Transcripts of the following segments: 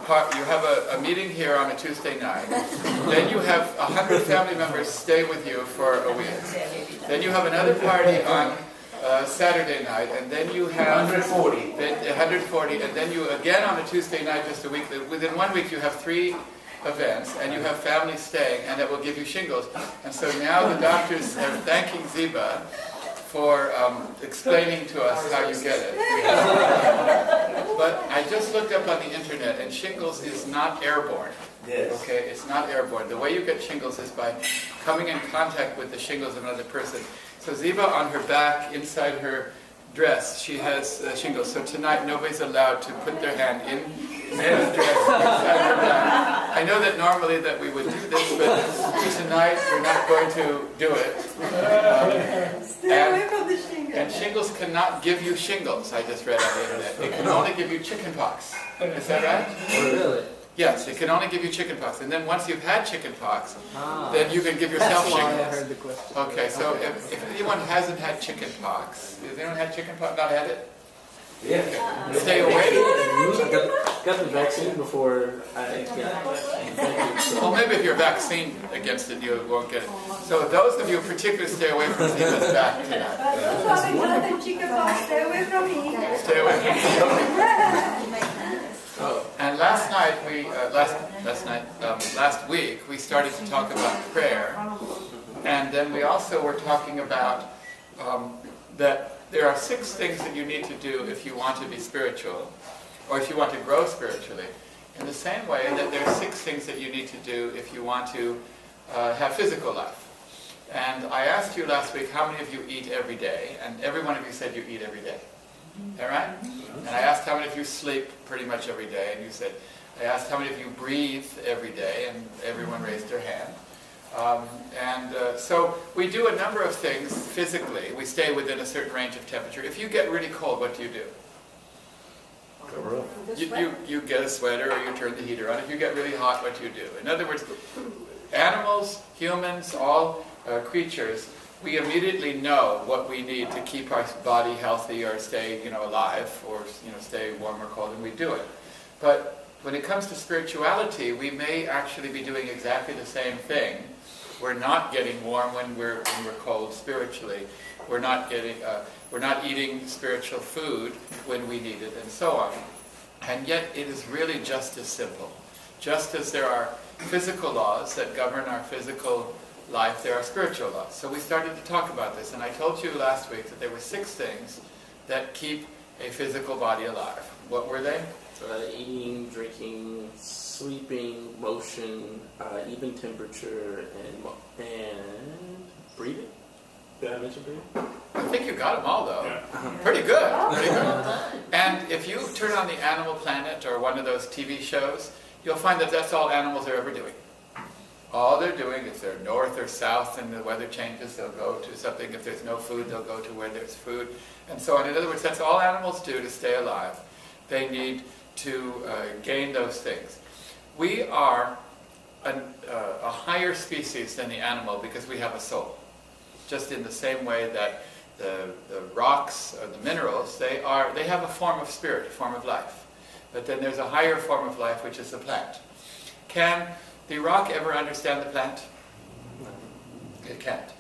you have a meeting here on a Tuesday night. Then you have 100 family members stay with you for a week. Then you have another party on Saturday night, and then you have 140, and then you again on a Tuesday night, just a week. Within 1 week, you have 3 events, and you have families staying, and it will give you shingles. And so now the doctors are thanking Ziba for explaining to us how you get it. But I just looked up on the internet, and shingles is not airborne. Yes. Okay, it's not airborne. The way you get shingles is by coming in contact with the shingles of another person. So Ziba, on her back, inside her dress, she has shingles. So tonight, nobody's allowed to put their hand in Ziba's dress inside her back. I know that normally that we would do this, but tonight we're not going to do it. Stay away from the shingles. And shingles cannot give you shingles, I just read on the internet. It can only give you chicken pox. Is that right? Really? Yes, it can only give you chicken pox. And then once you've had chicken pox, then you can give yourself That's why shingles. I heard the question. Okay, so if anyone hasn't had chicken pox, has anyone had chicken pox, not had it? Yeah. Stay away. I got the vaccine before I got infected. So. Well, maybe if you're vaccinated against it, you won't get it. So those of you particularly stay away from Ziba's back tonight. Stay away from me. Stay away from me. And last night, last week, we started to talk about prayer, and then we also were talking about that there are 6 things that you need to do if you want to be spiritual, or if you want to grow spiritually. In the same way that there are 6 things that you need to do if you want to have physical life. And I asked you last week how many of you eat every day, and every one of you said you eat every day. Is that right? And I asked how many of you sleep pretty much every day, and you said, I asked how many of you breathe every day, and everyone raised their hand. So we do a number of things physically. We stay within a certain range of temperature. If you get really cold, what do you do? Cover up. You get a sweater, or you turn the heater on. If you get really hot, what do you do? In other words, animals, humans, all creatures, we immediately know what we need to keep our body healthy or stay, alive, or stay warm or cold, and we do it. But when it comes to spirituality, we may actually be doing exactly the same thing. We're not getting warm when we're cold spiritually. We're not eating spiritual food when we need it, and so on. And yet, it is really just as simple. Just as there are physical laws that govern our physical life, there are spiritual laws. So we started to talk about this, and I told you last week that there were 6 things that keep a physical body alive. What were they? Eating, drinking, sleeping, motion, even temperature, and breathing. Did I mention breathing? I think you got them all, though. Yeah. Pretty good. Pretty good. And if you turn on the Animal Planet or one of those TV shows, you'll find that that's all animals are ever doing. All they're doing, if they're north or south and the weather changes, they'll go to something. If there's no food, they'll go to where there's food, and so on. In other words, that's all animals do to stay alive. They need to gain those things. We are a higher species than the animal because we have a soul. Just in the same way that the rocks, or the minerals, they have a form of spirit, a form of life. But then there's a higher form of life, which is the plant. Can the rock ever understand the plant? It can't.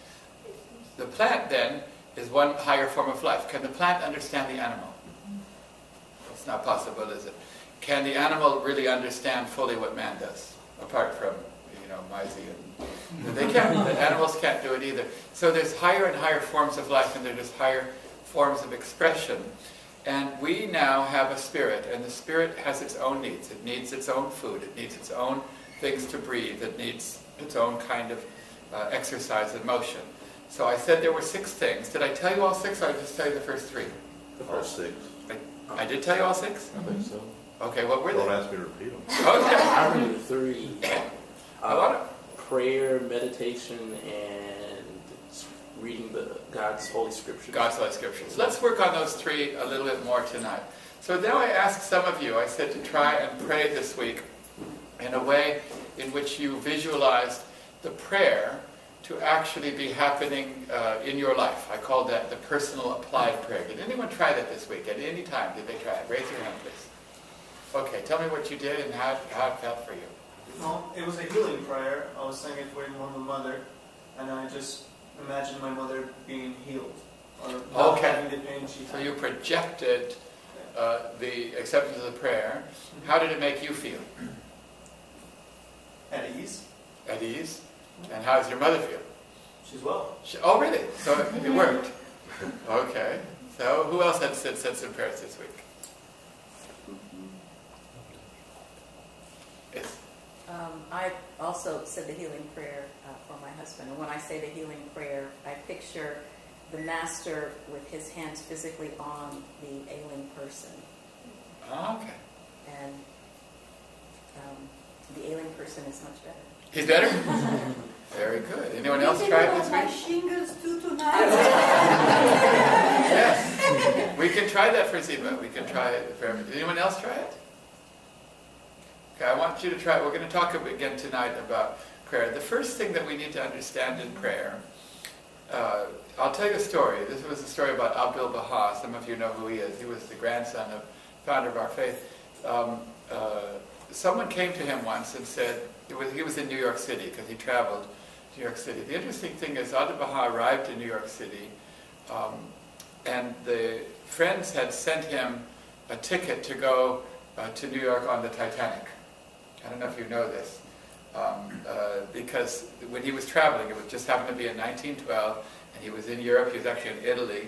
The plant then is one higher form of life. Can the plant understand the animal? It's not possible, is it? Can the animal really understand fully what man does, apart from, Maisie? They can't. The animals can't do it either. So there's higher and higher forms of life, and there's higher forms of expression. And we now have a spirit, and the spirit has its own needs. It needs its own food. It needs its own things to breathe. It needs its own kind of exercise and motion. So I said there were 6 things. Did I tell you all 6, or did I just tell you the first 3? All 6. I did tell you all 6? I think so. Okay, what were they? Don't ask me to repeat them. Okay. I remember 3. I prayer, meditation, and reading God's Holy Scriptures. God's Holy Scriptures. Let's work on those 3 a little bit more tonight. So now I asked some of you, I said to try and pray this week in a way in which you visualized the prayer to actually be happening in your life. I called that the personal applied prayer. Did anyone try that this week? At any time, did they try it? Raise your hand, please. Okay, tell me what you did and how it felt for you. No, it was a healing prayer. I was saying it for my mother, and I just imagined my mother being healed, or not Okay. having the pain she So had. you projected the acceptance of the prayer. How did it make you feel? At ease. At ease? And how does your mother feel? She's well. Oh, really? So it worked. Okay. So who else had said some prayers this week? Yes. I also said the healing prayer for my husband. And when I say the healing prayer, I picture the master with his hands physically on the ailing person. Okay. And the ailing person is much better. He's better? Very good. Anyone else try it this My week? shingles too tonight. Yes. We can try that for Ziba. We can try it for everyone. Anyone else try it? Okay, I want you to try it. We're going to talk again tonight about prayer. The first thing that we need to understand in prayer, I'll tell you a story. This was a story about Abdul Baha. Some of you know who he is. He was the grandson of founder of our faith. Someone came to him once and said, he was in New York City because he traveled to New York City. The interesting thing is Abdul Baha arrived in New York City and the friends had sent him a ticket to go to New York on the Titanic. I don't know if you know this, because when he was traveling, it was just happened to be in 1912, and he was in Europe, he was actually in Italy,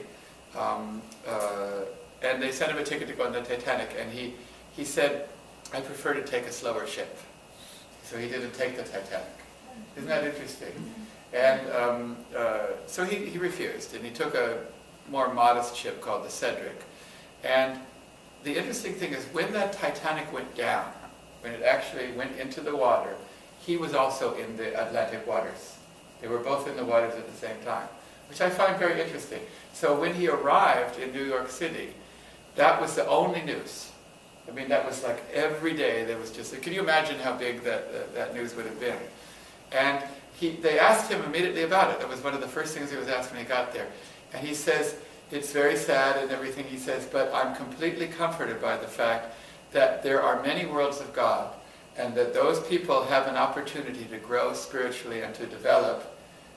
and they sent him a ticket to go on the Titanic, and he said, I prefer to take a slower ship. So he didn't take the Titanic. Isn't that interesting? And so he refused, and he took a more modest ship called the Cedric. And the interesting thing is, when that Titanic went down, when it actually went into the water, he was also in the Atlantic waters. They were both in the waters at the same time, which I find very interesting. So when he arrived in New York City, that was the only news. I mean, that was like every day there was just, can you imagine how big that news would have been? And they asked him immediately about it. That was one of the first things he was asked when he got there. And he says, it's very sad and everything, he says, but I'm completely comforted by the fact that there are many worlds of God, and that those people have an opportunity to grow spiritually and to develop.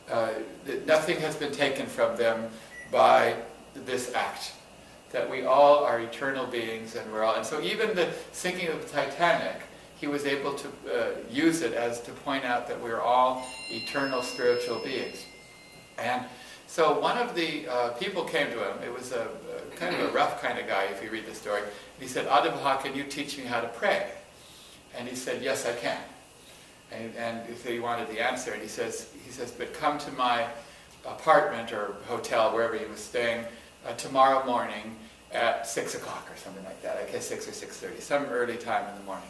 That nothing has been taken from them by this act. That we all are eternal beings, and we're all. And so even the sinking of the Titanic, he was able to use it as to point out that we're all eternal spiritual beings. And so one of the people came to him. It was a kind of a rough kind of guy, if you read the story. He said, Adibha, can you teach me how to pray? And he said, yes, I can. And so he wanted the answer. And he says, but come to my apartment or hotel, wherever he was staying, tomorrow morning at 6 o'clock or something like that. I guess 6 or 6:30, some early time in the morning.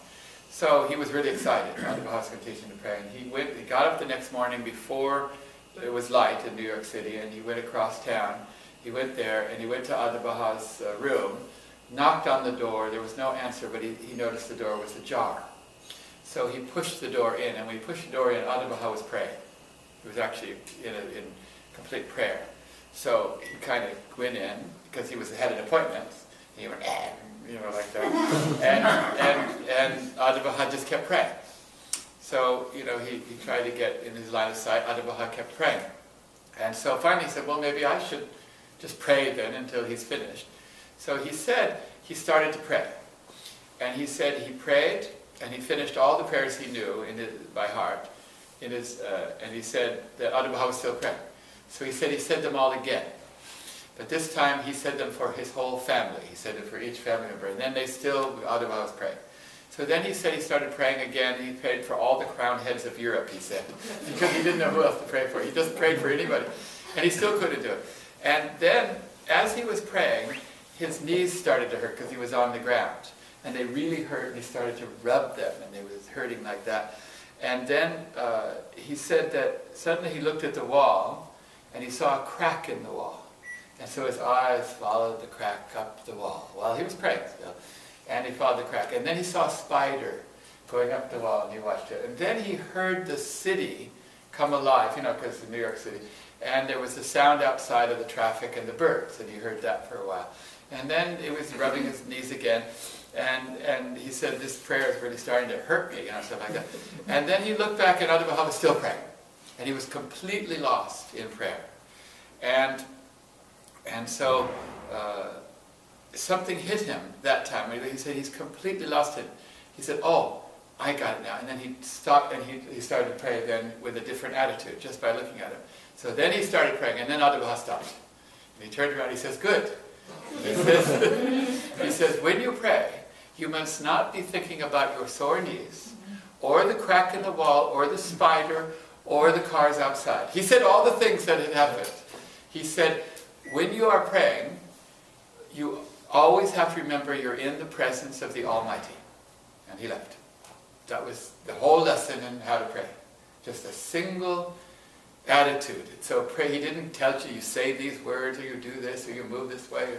So he was really excited. Adibha was going to teach him to pray. And he got up the next morning before it was light in New York City, and he went across town. He went there, and he went to Adibaha's room, knocked on the door. There was no answer, but he noticed the door was ajar. So he pushed the door in, and when he pushed the door in, Adibaha was praying. He was actually in complete prayer. So he kind of went in, because he had an appointment. He went, like that. and Adibaha just kept praying. So, he tried to get in his line of sight. Adibaha kept praying. And so finally he said, well, maybe I should just pray then until he's finished. So he said he started to pray. And he said he prayed, and he finished all the prayers he knew by heart. And he said that Adibaha was still praying. So he said them all again. But this time he said them for his whole family. He said it for each family member. And then Adibaha was praying. So then he said he started praying again. He prayed for all the crowned heads of Europe, he said, because he didn't know who else to pray for. He just prayed for anybody. And he still couldn't do it. And then, as he was praying, his knees started to hurt because he was on the ground. And they really hurt, and he started to rub them, and they was hurting like that. And then he said that suddenly he looked at the wall, and he saw a crack in the wall. And so his eyes followed the crack up the wall while he was praying still. And he followed the crack. And then he saw a spider going up the wall, and he watched it. And then he heard the city come alive, because it's New York City. And there was the sound outside of the traffic and the birds, and he heard that for a while. And then it was rubbing his knees again. And he said, this prayer is really starting to hurt me, stuff like that. And then he looked back and Adibah was still praying. And he was completely lost in prayer. And so something hit him that time. He said he's completely lost it. He said, oh, I got it now. And then he stopped and he started to pray again with a different attitude, just by looking at him. So then he started praying, and then Adibah stopped. And he turned around and he says, good. He says, when you pray, you must not be thinking about your sore knees, or the crack in the wall, or the spider, or the cars outside. He said all the things that had happened. He said, when you are praying, you always have to remember you're in the presence of the Almighty. And he left. That was the whole lesson in how to pray. Just a single attitude. So pray, he didn't tell you say these words, or you do this, or you move this way, or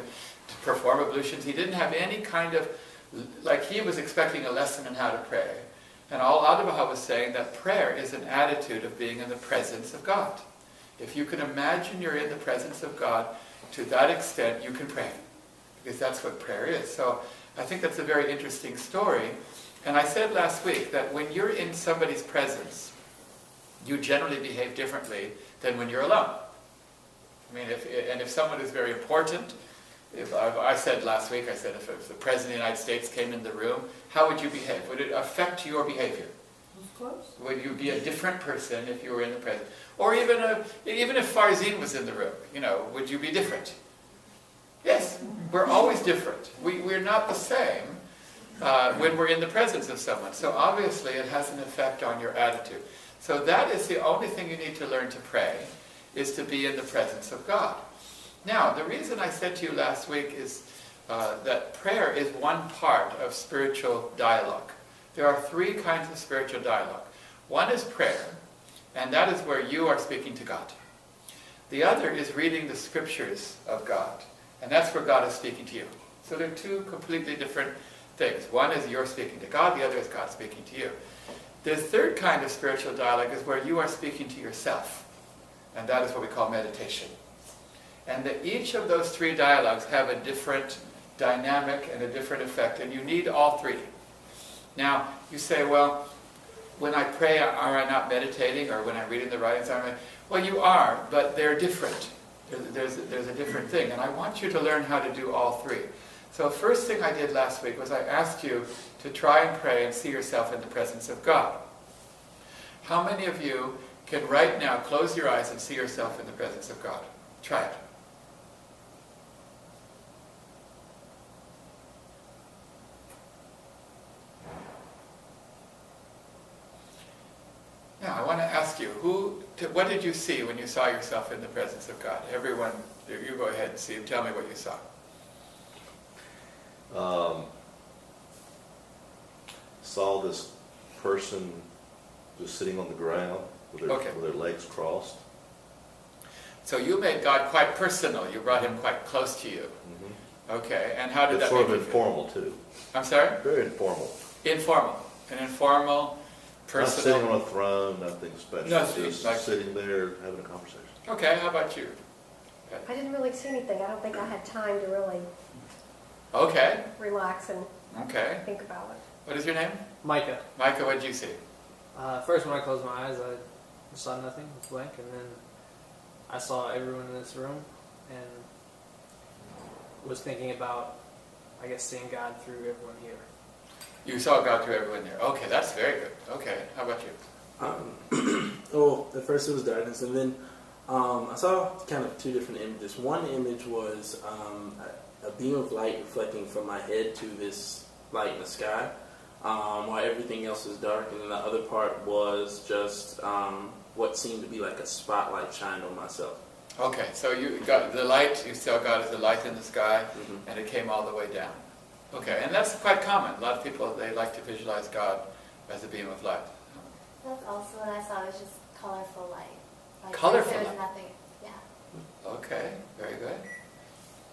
to perform ablutions. He didn't have any kind of, like he was expecting a lesson in how to pray. And all Adibah was saying that prayer is an attitude of being in the presence of God. If you can imagine you're in the presence of God, to that extent you can pray. Because that's what prayer is. So I think that's a very interesting story. And I said last week that when you're in somebody's presence, you generally behave differently than when you're alone. I mean, if someone is very important, I said last week, I said if the President of the United States came in the room, how would you behave? Would it affect your behavior? Of course. Would you be a different person if you were in the presence? Or even if Farzin was in the room, would you be different? Yes, we're always different. We're not the same when we're in the presence of someone. So obviously it has an effect on your attitude. So that is the only thing you need to learn to pray, is to be in the presence of God. Now, the reason I said to you last week is that prayer is one part of spiritual dialogue. There are three kinds of spiritual dialogue. One is prayer, and that is where you are speaking to God. The other is reading the scriptures of God, and that's where God is speaking to you. So they're two completely different things. One is you're speaking to God, the other is God speaking to you. The third kind of spiritual dialogue is where you are speaking to yourself, and that is what we call meditation. And that each of those three dialogues have a different dynamic and a different effect, and you need all three. Now, you say, well, when I pray, are I not meditating? Or when I'm reading the writings, am I? Well, you are, but they're different. There's a different thing, and I want you to learn how to do all three. So first thing I did last week was I asked you to try and pray and see yourself in the presence of God. How many of you can right now close your eyes and see yourself in the presence of God? Try it. Now, I want to ask you, what did you see when you saw yourself in the presence of God? Everyone, you go ahead and see and tell me what you saw. Saw this person just sitting on the ground with their legs crossed. So you made God quite personal. You brought him quite close to you. Mm-hmm. Okay, and how did It's that sort make of you feel? informal too. I'm sorry? Very informal. Informal. An informal, Not sitting personal. on a throne, nothing special. Nothing, Just like- sitting there having a conversation. Okay, how about you? I didn't really see anything. I don't think I had time to really Okay, relax and okay. think about it. What is your name? Micah. Micah, what did you see? First, when I closed my eyes, I saw nothing. It was blank. And then I saw everyone in this room and was thinking about, I guess, seeing God through everyone here. You saw God through everyone there. Okay, that's very good. Okay, how about you? Well, at first it was darkness, and then I saw kind of two different images. One image was a beam of light reflecting from my head to this light in the sky, while everything else was dark, and then the other part was just what seemed to be like a spotlight shined on myself. Okay, so you got the light, you saw God as a light in the sky, Mm-hmm. and it came all the way down. Okay, and that's quite common. A lot of people, they like to visualize God as a beam of light. That's also what I saw. It was just colorful light. Like Colorful there was light? nothing. Yeah. Okay, very good.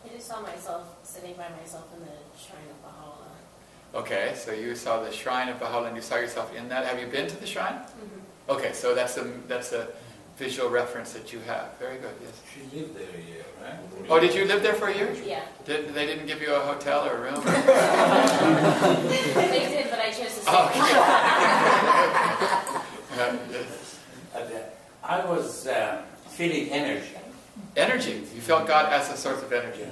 I just saw myself sitting by myself in the shrine of Baha'u'llah. Okay, so you saw the shrine of Baha'u'llah and you saw yourself in that. Have you been to the shrine? Mm-hmm. Okay, so that's a visual reference that you have. Very good, yes. She lived there a year, right? Oh, did you live there for a year? Yeah. They didn't give you a hotel or a room? They did, but I chose to stay. Oh, okay. I was feeling energy. Energy. You felt God as a source of energy.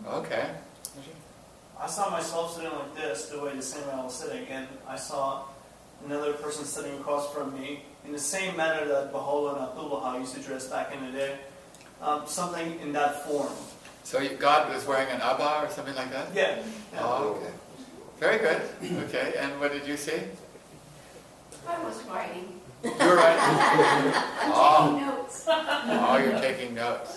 Okay. I saw myself sitting like this, the same way I was sitting, and I saw another person sitting across from me in the same manner that Baha'u'llah and Abdullah used to dress back in the day. Something in that form. So God was wearing an abba or something like that? Yeah. Oh, okay. Very good. Okay, and what did you see? I was writing. You were writing? I'm taking notes. Oh, you're taking notes.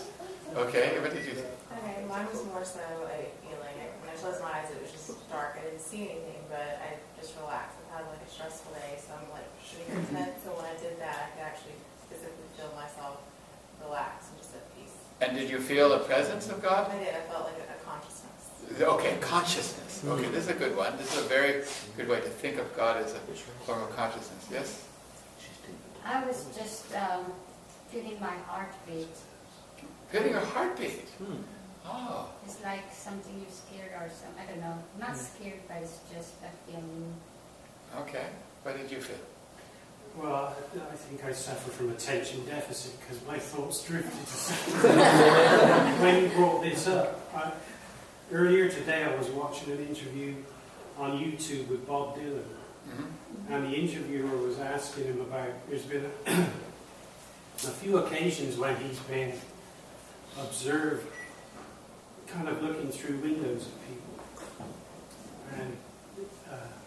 Okay, what did you see? Okay, mine was more so a feeling. When I closed my eyes, it was just dark. I didn't see anything, but I just relaxed. I've had like a stressful day, so I'm like shooting content. So when I did that, I could actually physically feel myself relax and just at peace. And did you feel the presence of God? I did. I felt like a consciousness. Okay, consciousness. Okay, this is a good one. This is a very good way to think of God as a form of consciousness. Yes? I was just feeling my heartbeat. Feeling your heartbeat? Oh. It's like something you're scared or something. I don't know. Not scared, but it's just a feeling. Okay. What did you feel? Well, I think I suffer from attention deficit because my thoughts drifted. When you brought this up, earlier today I was watching an interview on YouTube with Bob Dylan. And the interviewer was asking him about, there's been a few occasions when he's been observed kind of looking through windows at people. And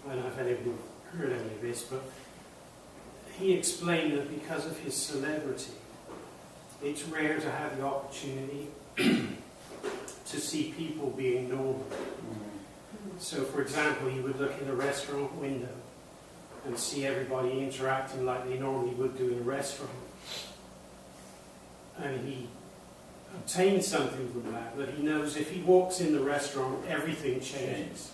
I don't know if anyone heard any of this, but he explained that because of his celebrity, it's rare to have the opportunity to see people being normal. So, for example, he would look in a restaurant window and see everybody interacting like they normally would do in a restaurant. And he obtained something from that he knows if he walks in the restaurant, everything changes.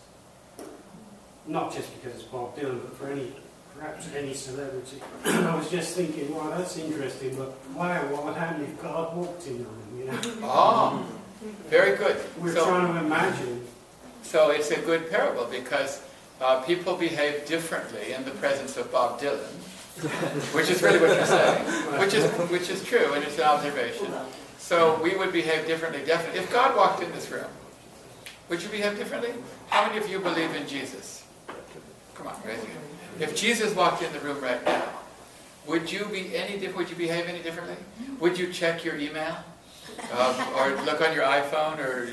Not just because it's Bob Dylan, but for perhaps any celebrity. I was just thinking, wow, that's interesting, but wow, what would happen if God walked in the room, you know? Oh, very good. We're trying to imagine. So it's a good parable because people behave differently in the presence of Bob Dylan, which is really what you're saying, which is true, and it's an observation. So we would behave differently, definitely. If God walked in this room, would you behave differently? How many of you believe in Jesus? Come on, raise your hand. If Jesus walked in the room right now, would you be any different? Would you behave any differently? Would you check your email, or look on your iPhone, or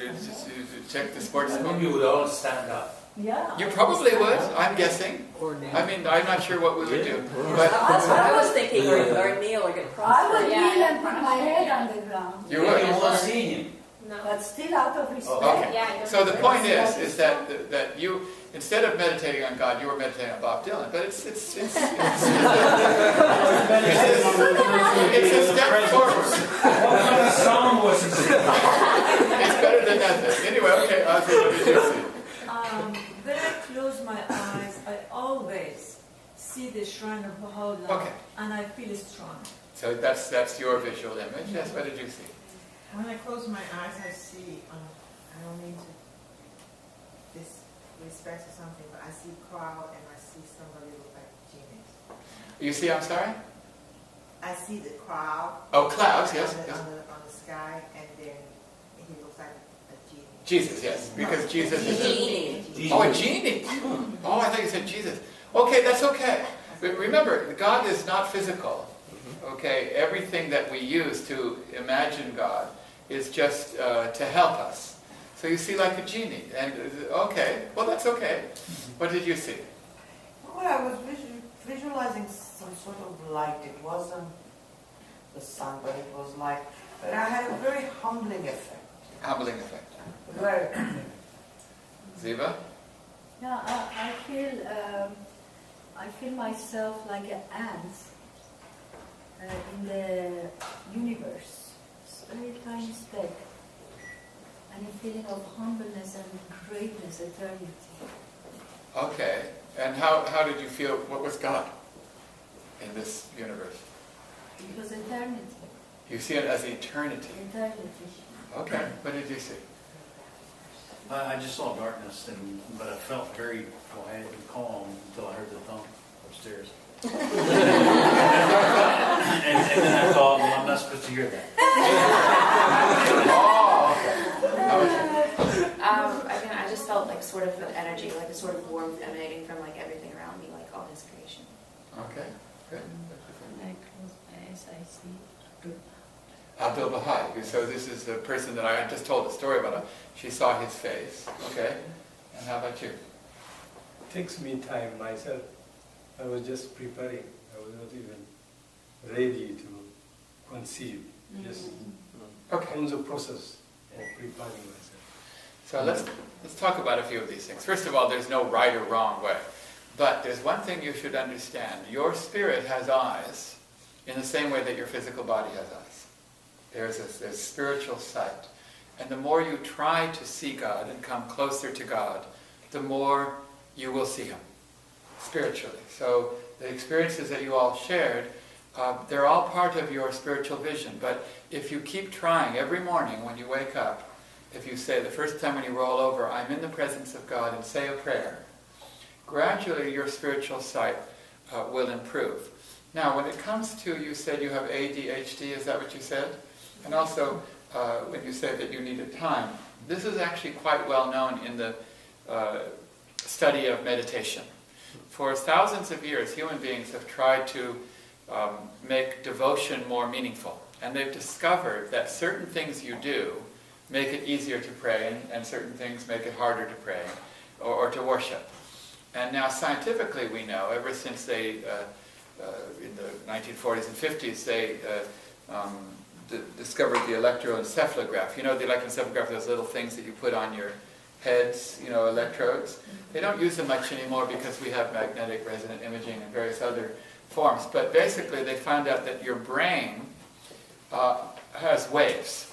check the sports book? You would all stand up. Yeah. You probably would, I'm guessing. I mean, I'm not sure what we would do. But That's what I was thinking, or kneel or get cross. I would kneel and put my head on the ground. You would? You won't see him. No. But still out of respect. Okay. Yeah, So the point is that you, instead of meditating on God, you were meditating on Bob Dylan. But it's a step forward. What kind of song was it? It's better than nothing. Anyway, okay, Audrey, what did you see? When I close my eyes, I always see the shrine of Baha'u'llah, and I feel strong. So that's your visual image. Yes, what did you see? When I close my eyes, I see, I don't mean to disrespect or something, but I see a crowd and I see somebody look like genius. You see, I'm sorry? I see the crowd. Oh, clouds, yes. On the sky, and then he looks like a genie. Jesus, yes, because Jesus is Genie. Oh, a genie. Oh, I thought you said Jesus. Okay, that's okay. But remember, God is not physical. Okay, everything that we use to imagine God is just to help us. So you see like a genie, and okay, well that's okay. What did you see? Well, I was visualizing some sort of light. It wasn't the sun, but it was like, but I had a very humbling effect. Humbling effect. Very. Ziva? Yeah, I feel myself like an ant in the universe. It's a very tiny speck. And a feeling of humbleness and greatness, eternity. Okay, and how did you feel, what was God in this universe? Because eternity. You see it as eternity. Eternity. Okay, what did you see? I just saw darkness, but I felt very quiet and calm until I heard the thump upstairs. and then I thought, well, I'm not supposed to hear that. Again, I just felt like sort of an energy, like a sort of warmth emanating from like everything around me, like all His creation. Okay, good. When I close my eyes, I see Abdul Bahai. So this is the person that I just told the story about. She saw his face. Okay. And how about you? Takes me time myself. I was just preparing. I was not even ready to conceive. Just on the process of preparing myself. So let's talk about a few of these things. First of all, there's no right or wrong way. But there's one thing you should understand. Your spirit has eyes in the same way that your physical body has eyes. There's spiritual sight. And the more you try to see God and come closer to God, the more you will see Him spiritually. So the experiences that you all shared, they're all part of your spiritual vision. But if you keep trying every morning when you wake up, if you say the first time when you roll over, I'm in the presence of God, and say a prayer, gradually your spiritual sight will improve. Now, when it comes to, you said you have ADHD, is that what you said? And also, when you say that you needed time, this is actually quite well known in the study of meditation. For thousands of years, human beings have tried to make devotion more meaningful. And they've discovered that certain things you do make it easier to pray, and certain things make it harder to pray or to worship. And now scientifically we know, ever since they, in the 1940s and 50s, they discovered the electroencephalograph. You know the electroencephalograph, those little things that you put on your heads, you know, electrodes. They don't use them much anymore because we have magnetic resonant imaging and various other forms. But basically they found out that your brain has waves,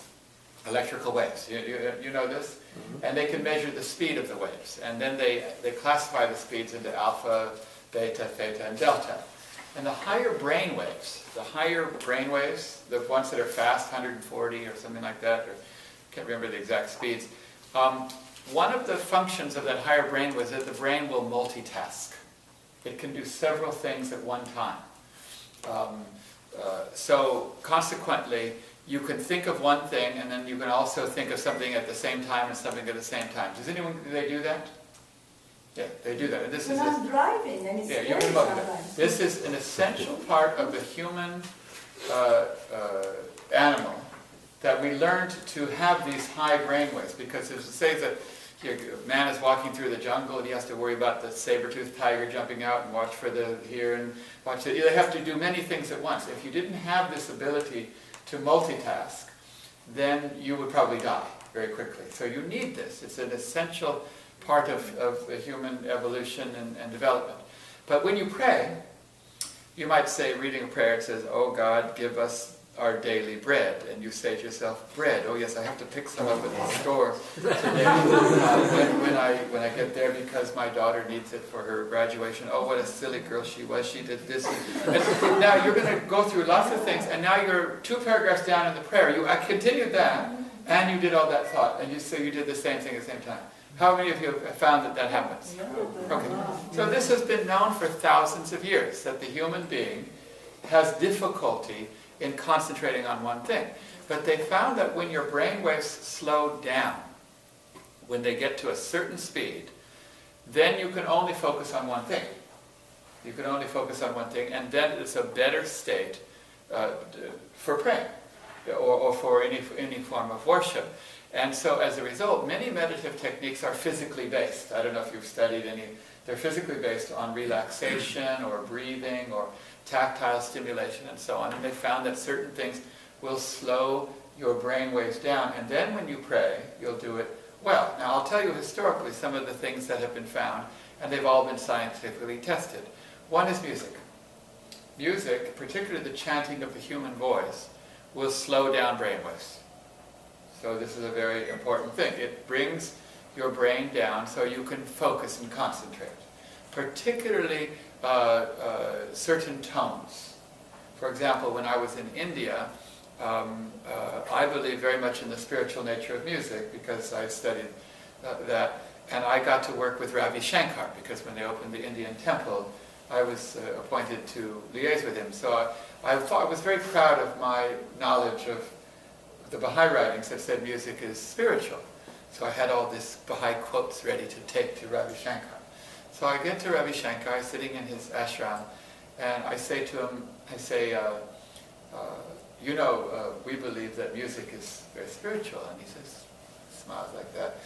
electrical waves. You know this? And they can measure the speed of the waves. And then they classify the speeds into alpha, beta, theta, and delta. And the higher brain waves, the ones that are fast, 140 or something like that, or can't remember the exact speeds, one of the functions of that higher brain was that the brain will multitask. It can do several things at one time. So consequently, you can think of one thing, and then you can also think of something at the same time and something at the same time. Do they do that? Yeah, they do that. And this when I'm driving and it's you're sometimes. This is an essential part of the human animal, that we learned to have these high brain waves, because it says that a man is walking through the jungle and he has to worry about the saber-toothed tiger jumping out and watch for the here and watch the... They have to do many things at once. If you didn't have this ability to multitask, then you would probably die very quickly. So you need this. It's an essential part of the human evolution and development. But when you pray, you might say, reading a prayer, it says, "Oh God, give us our daily bread." And you say to yourself, bread, oh yes, I have to pick some up at the store today when I get there, because my daughter needs it for her graduation. Oh, what a silly girl she was, she did this. And now you're going to go through lots of things, and now you're 2 paragraphs down in the prayer. You continued that, and you did all that thought, and you did the same thing at the same time. How many of you have found that happens? Okay. So this has been known for thousands of years, that the human being has difficulty in concentrating on one thing. But they found that when your brain waves slow down, when they get to a certain speed, then you can only focus on one thing. You can only focus on one thing, and then it's a better state for praying or for any form of worship. And so as a result, many meditative techniques are physically based. I don't know if you've studied any. They're physically based on relaxation or breathing or tactile stimulation and so on. And they found that certain things will slow your brain waves down. And then when you pray, you'll do it well. Now I'll tell you historically some of the things that have been found, and they've all been scientifically tested. One is music. Music, particularly the chanting of the human voice, will slow down brain waves. So this is a very important thing. It brings your brain down so you can focus and concentrate. Particularly certain tones. For example, when I was in India, I believe very much in the spiritual nature of music because I studied that, and I got to work with Ravi Shankar because when they opened the Indian temple, I was appointed to liaise with him. So I was very proud of my knowledge of the Baha'i writings that said music is spiritual. So I had all these Baha'i quotes ready to take to Ravi Shankar. So I get to Ravi Shankar, sitting in his ashram, and I say to him, we believe that music is very spiritual. And he says, smiles like that.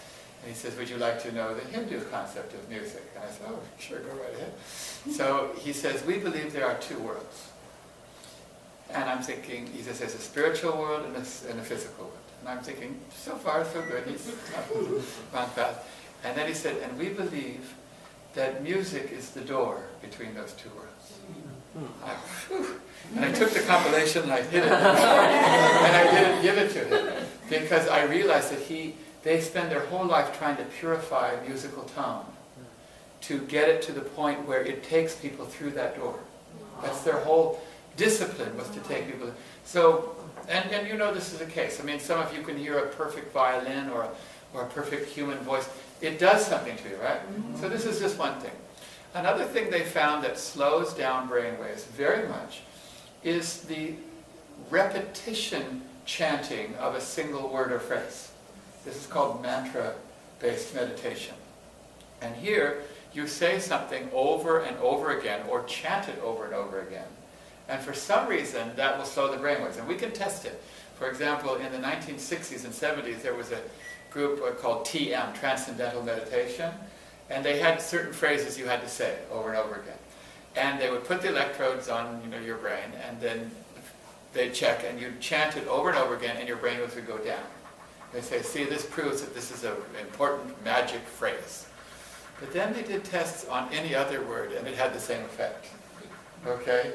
And he says, would you like to know the Hindu concept of music? And I said, oh, sure, go right ahead. So he says, we believe there are two worlds. And I'm thinking, he says, there's a spiritual world and a physical world. And I'm thinking, so far, so good. He's gone fast. And then he said, and we believe that music is the door between those two worlds. And I took the compilation and I hid it. And I didn't give it to him. Because I realized that they spend their whole life trying to purify a musical tone to get it to the point where it takes people through that door. That's their whole discipline, was to take people. So, and you know this is the case. I mean, some of you can hear a perfect violin or a perfect human voice. It does something to you, right? So this is just one thing. Another thing they found that slows down brainwaves very much is the repetition chanting of a single word or phrase. This is called mantra-based meditation. And here, you say something over and over again, or chant it over and over again. And for some reason, that will slow the brainwaves. And we can test it. For example, in the 1960s and 70s, there was a group called TM, Transcendental Meditation. And they had certain phrases you had to say over and over again. And they would put the electrodes on your brain, and then they'd check, and you'd chant it over and over again, and your brainwaves would go down. They say, see, this proves that this is an important magic phrase. But then they did tests on any other word, and it had the same effect. Okay?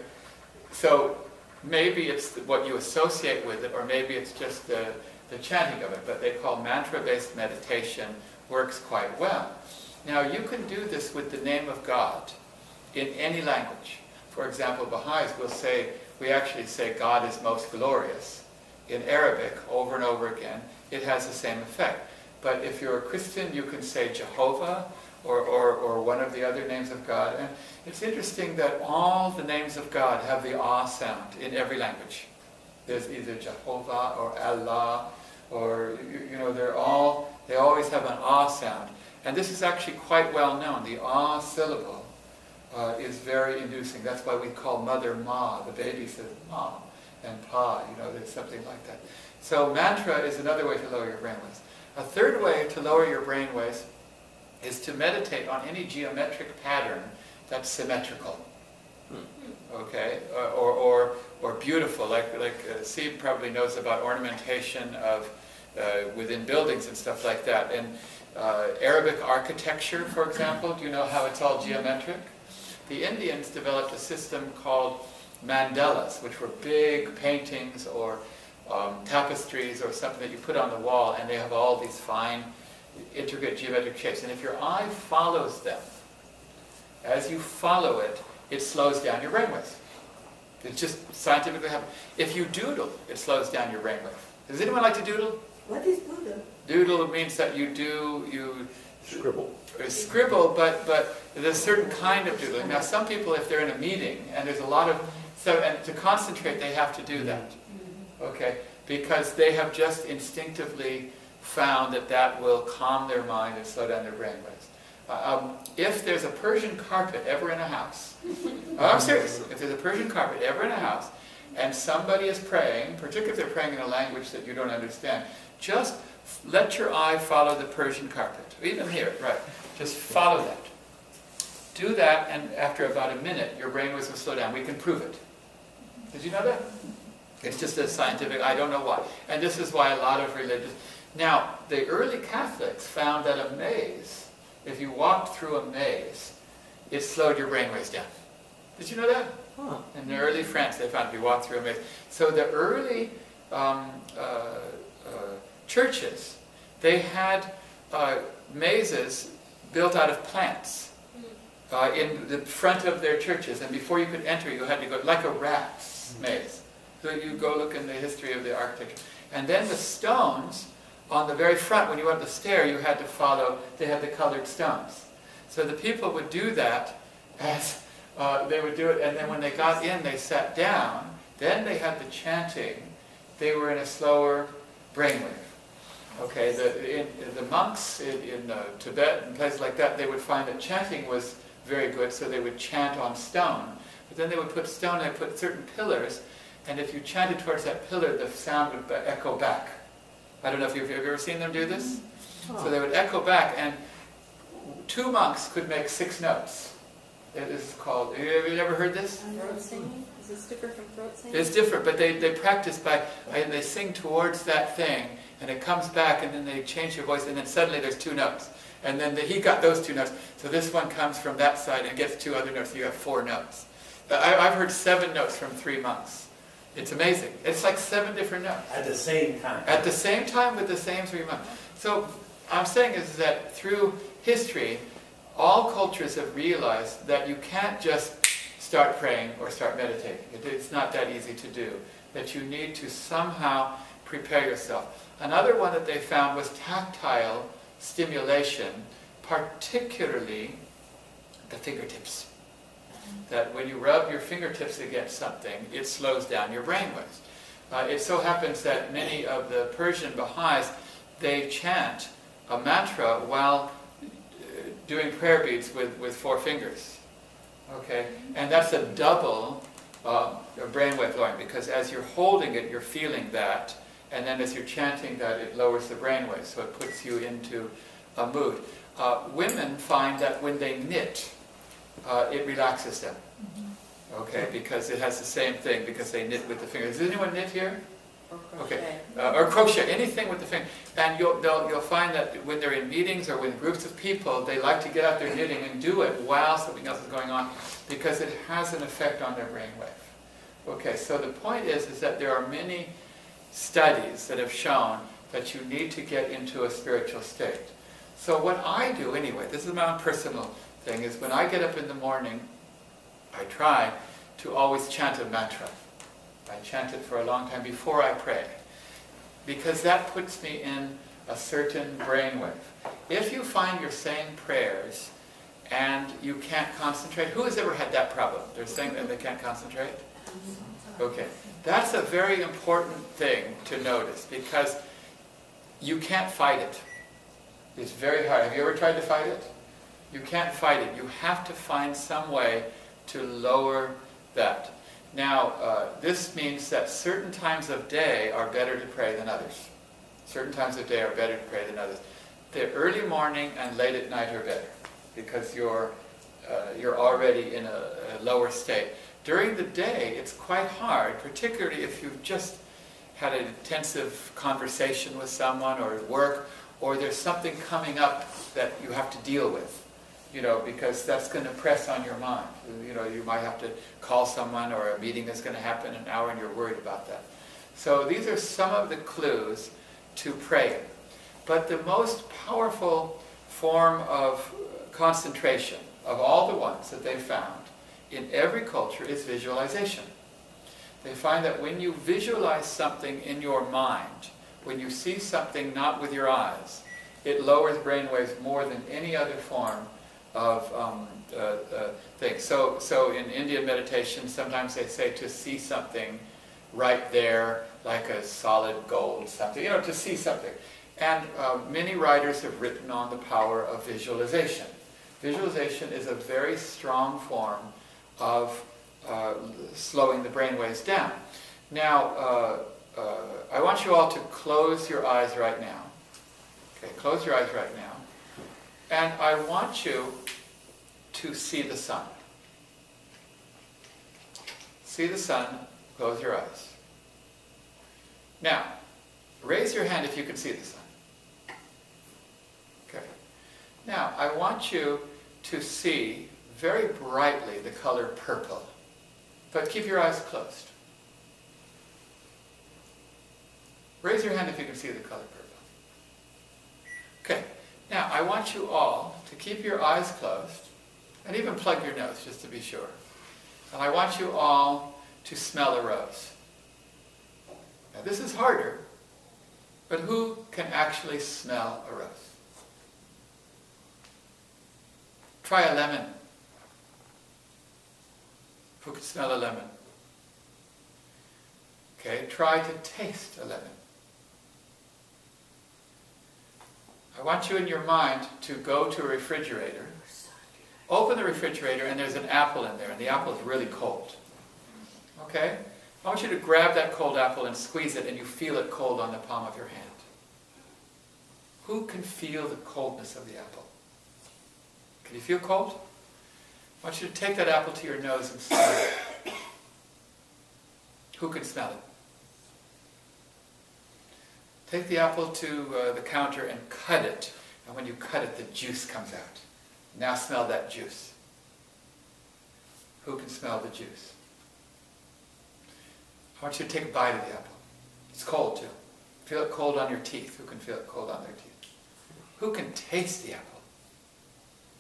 So maybe it's what you associate with it, or maybe it's just the chanting of it. But they call mantra-based meditation works quite well. Now, you can do this with the name of God in any language. For example, Baha'is will say, we actually say God is most glorious. In Arabic, over and over again, it has the same effect. But if you're a Christian, you can say Jehovah, or one of the other names of God. And it's interesting that all the names of God have the ah sound in every language. There's either Jehovah or Allah, or they always have an ah sound. And this is actually quite well known. The ah syllable is very inducing. That's why we call mother Ma. The baby says Ma, and Pa, there's something like that. So mantra is another way to lower your brainwaves. A third way to lower your brainwaves is to meditate on any geometric pattern that's symmetrical, okay, or beautiful. Like Steve probably knows about ornamentation of within buildings and stuff like that. And Arabic architecture, for example, do you know how it's all geometric? The Indians developed a system called mandalas, which were big paintings or tapestries or something that you put on the wall, and they have all these fine intricate geometric shapes. And if your eye follows them, as you follow it, it slows down your brainwaves. It just scientifically happens. If you doodle, it slows down your brainwave. Does anyone like to doodle? What is doodle? Doodle means that you scribble. Scribble, but there's a certain kind of doodling. Now, some people, if they're in a meeting and there's a lot of and to concentrate, they have to do that. Okay, because they have just instinctively found that will calm their mind and slow down their brainwaves. If there's a Persian carpet ever in a house, I'm serious, if there's a Persian carpet ever in a house, and somebody is praying, particularly if they're praying in a language that you don't understand, just let your eye follow the Persian carpet. Even here, right, just follow that. Do that, and after about a minute, your brainwaves will slow down. We can prove it. Did you know that? It's just a scientific, I don't know why. And this is why a lot of religious... Now, the early Catholics found that a maze, if you walked through a maze, it slowed your brainwaves down. Did you know that? Huh. In the early France, they found if you walked through a maze. So the early churches, they had mazes built out of plants. in the front of their churches, and before you could enter, you had to go like a rat's maze. So you go look in the history of the architecture. And then the stones on the very front, when you went up the stair, you had to follow, they had the colored stones. So the people would do that as they would do it, and then when they got in, they sat down, then they had the chanting, they were in a slower brainwave. Okay, the monks in Tibet and places like that, they would find that chanting was very good, so they would chant on stone. But then they would put stone, they would put certain pillars, and if you chanted towards that pillar, the sound would echo back. I don't know if you've ever seen them do this? So they would echo back, and 2 monks could make 6 notes. It is called, have you ever heard this? Throat singing? Is this different from throat singing? It's different, but they practice and they sing towards that thing, and it comes back, and then they change your voice, and then suddenly there's 2 notes. And then he got those 2 notes, so this one comes from that side and gets 2 other notes, so you have 4 notes. I've heard 7 notes from 3 monks. It's amazing. It's like 7 different notes. At the same time. At the same time with the same 3 monks. So I'm saying is that through history, all cultures have realized that you can't just start praying or start meditating. It's not that easy to do. That you need to somehow prepare yourself. Another one that they found was tactile stimulation, particularly the fingertips. That when you rub your fingertips against something, it slows down your brainwaves. It so happens that many of the Persian Baha'is, they chant a mantra while doing prayer beads with 4 fingers. Okay? And that's a double brainwave lowering, because as you're holding it, you're feeling that, and then as you're chanting that, it lowers the brainwave, so it puts you into a mood. Women find that when they knit, it relaxes them. Okay, because it has the same thing, because they knit with the fingers. Does anyone knit here? Or crochet. Okay, or crochet, anything with the finger. And you'll find that when they're in meetings or with groups of people, they like to get out their knitting and do it while something else is going on, because it has an effect on their brainwave. Okay, so the point is that there are many studies that have shown that you need to get into a spiritual state. So what I do anyway, this is my own personal thing, is when I get up in the morning, I try to always chant a mantra. I chant it for a long time before I pray, because that puts me in a certain brainwave. If you find you're saying prayers and you can't concentrate, who has ever had that problem? They're saying that they can't concentrate? Okay, that's a very important thing to notice, because you can't fight it. It's very hard. Have you ever tried to fight it? You can't fight it. You have to find some way to lower that. Now, this means that certain times of day are better to pray than others. Certain times of day are better to pray than others. The early morning and late at night are better, because you're already in a lower state. During the day, it's quite hard, particularly if you've just had an intensive conversation with someone or at work, or there's something coming up that you have to deal with. Because that's going to press on your mind. You might have to call someone, or a meeting is going to happen in an hour and you're worried about that. So these are some of the clues to praying. But the most powerful form of concentration of all the ones that they found in every culture is visualization. They find that when you visualize something in your mind, when you see something not with your eyes, it lowers brainwaves more than any other form of things. So in Indian meditation, sometimes they say to see something right there, like a solid gold something, to see something. And many writers have written on the power of visualization. Visualization is a very strong form of slowing the brainwaves down. Now, I want you all to close your eyes right now. Okay, close your eyes right now. And I want you to see the sun. See the sun, close your eyes. Now, raise your hand if you can see the sun. Okay. Now, I want you to see very brightly the color purple, but keep your eyes closed. Raise your hand if you can see the color purple. Okay. Now, I want you all to keep your eyes closed And even plug your nose, just to be sure. And I want you all to smell a rose. Now this is harder, but who can actually smell a rose? Try a lemon. Who can smell a lemon? Okay, try to taste a lemon. I want you in your mind to go to a refrigerator, open the refrigerator, and there's an apple in there, and the apple is really cold. Okay? I want you to grab that cold apple and squeeze it, and you feel it cold on the palm of your hand. Who can feel the coldness of the apple? Can you feel cold? I want you to take that apple to your nose and smell it. Who can smell it? Take the apple to the counter and cut it. And when you cut it, the juice comes out. Now smell that juice. Who can smell the juice? I want you to take a bite of the apple. It's cold too. Feel it cold on your teeth. Who can feel it cold on their teeth? Who can taste the apple?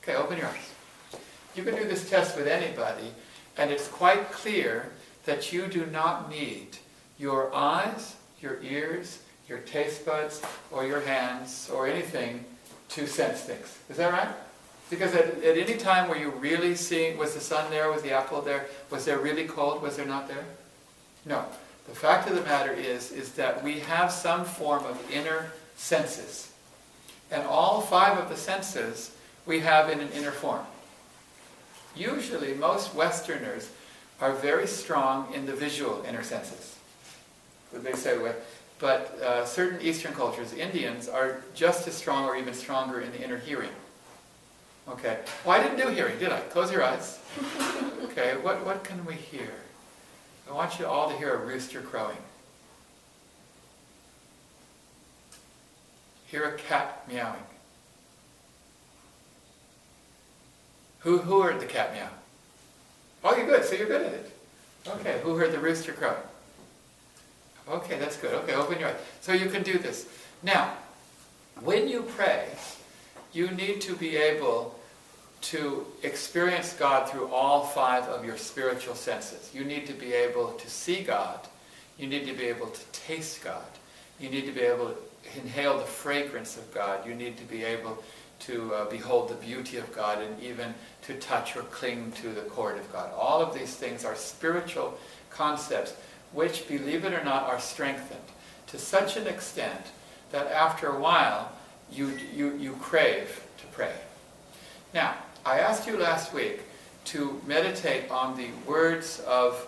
Okay, open your eyes. You can do this test with anybody, and it's quite clear that you do not need your eyes, your ears, your taste buds, or your hands, or anything to sense things. Is that right? Because at any time were you really seeing, was the sun there, was the apple there, was there really cold, was there not there? No. The fact of the matter is that we have some form of inner senses. And all 5 of the senses we have in an inner form. Usually, most Westerners are very strong in the visual inner senses. What they say, but certain Eastern cultures, Indians, are just as strong or even stronger in the inner hearing. Okay. Well, I didn't do hearing, did I? Close your eyes. Okay, what can we hear? I want you all to hear a rooster crowing. Hear a cat meowing. Who heard the cat meow? Oh, you're good, so you're good at it. Okay, who heard the rooster crowing? Okay, that's good. Okay, open your eyes. So you can do this. Now, when you pray, you need to be able to experience God through all 5 of your spiritual senses. You need to be able to see God. You need to be able to taste God. You need to be able to inhale the fragrance of God. You need to be able to behold the beauty of God, and even to touch or cling to the cord of God. All of these things are spiritual concepts which, believe it or not, are strengthened to such an extent that after a while you crave to pray. Now, I asked you last week to meditate on the words of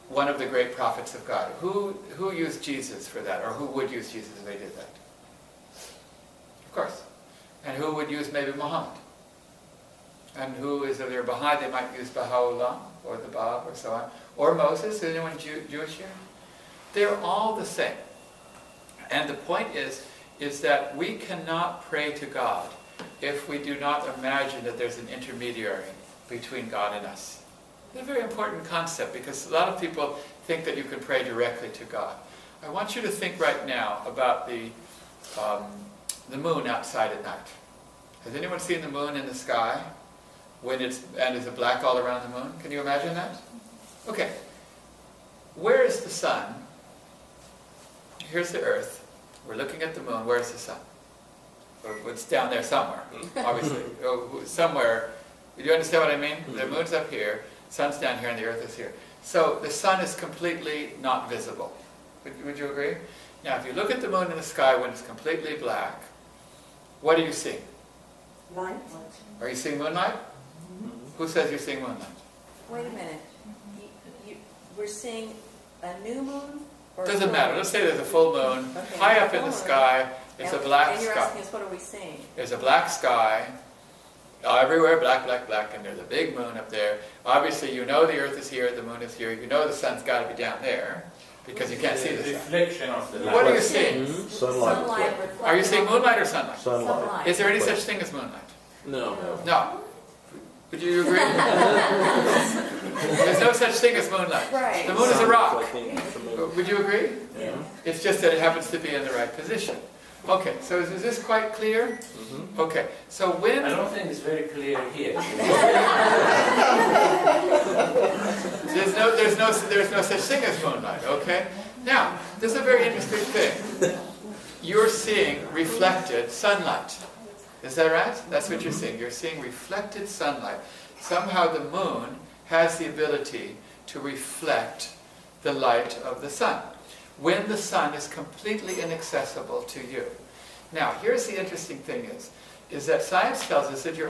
one of the great prophets of God. Who used Jesus for that, or who would use Jesus if they did that? Of course. And who would use maybe Muhammad? And who is, if they're Baha'i, they might use Baha'u'llah, or the Bab, or so on. Or Moses. Is anyone Jewish here? They're all the same. And the point is that we cannot pray to God if we do not imagine that there's an intermediary between God and us. It's a very important concept, because a lot of people think that you can pray directly to God. I want you to think right now about the moon outside at night. Has anyone seen the moon in the sky and is it black all around the moon? Can you imagine that? Okay. Where is the sun? Here's the earth. We're looking at the moon. Where's the sun? It's down there somewhere, obviously. Somewhere. Do you understand what I mean? The moon's up here, sun's down here, and the earth is here. So the sun is completely not visible. Would you agree? Now, if you look at the moon in the sky when it's completely black, what are you seeing? Light. Are you seeing moonlight? Who says you're seeing moonlight? Wait a minute. We're seeing a new moon? Or Doesn't matter. Let's say there's a full moon. Okay. High up in the sky, it's a black sky. And you're asking us, what are we seeing? There's a black sky. Everywhere, black, black, black, and there's a big moon up there. Obviously, you know the earth is here, the moon is here. You know the sun's got to be down there, because you can't see the sun. Reflection of the light. What are you seeing? Sunlight. Are you seeing moonlight or sunlight? Sunlight. Is there any such thing as moonlight? No. No. Would you agree? There's no such thing as moonlight. Right. The moon is a rock. Reflecting from the- Would you agree? Yeah. It's just that it happens to be in the right position. Okay, so is this quite clear? Okay, so when... I don't think it's very clear here. there's no such thing as moonlight, okay? Now, this is a very interesting thing. You're seeing reflected sunlight. Is that right? That's what you're seeing. You're seeing reflected sunlight. Somehow the moon has the ability to reflect the light of the sun, when the sun is completely inaccessible to you. Now, here's the interesting thing is that science tells us that you're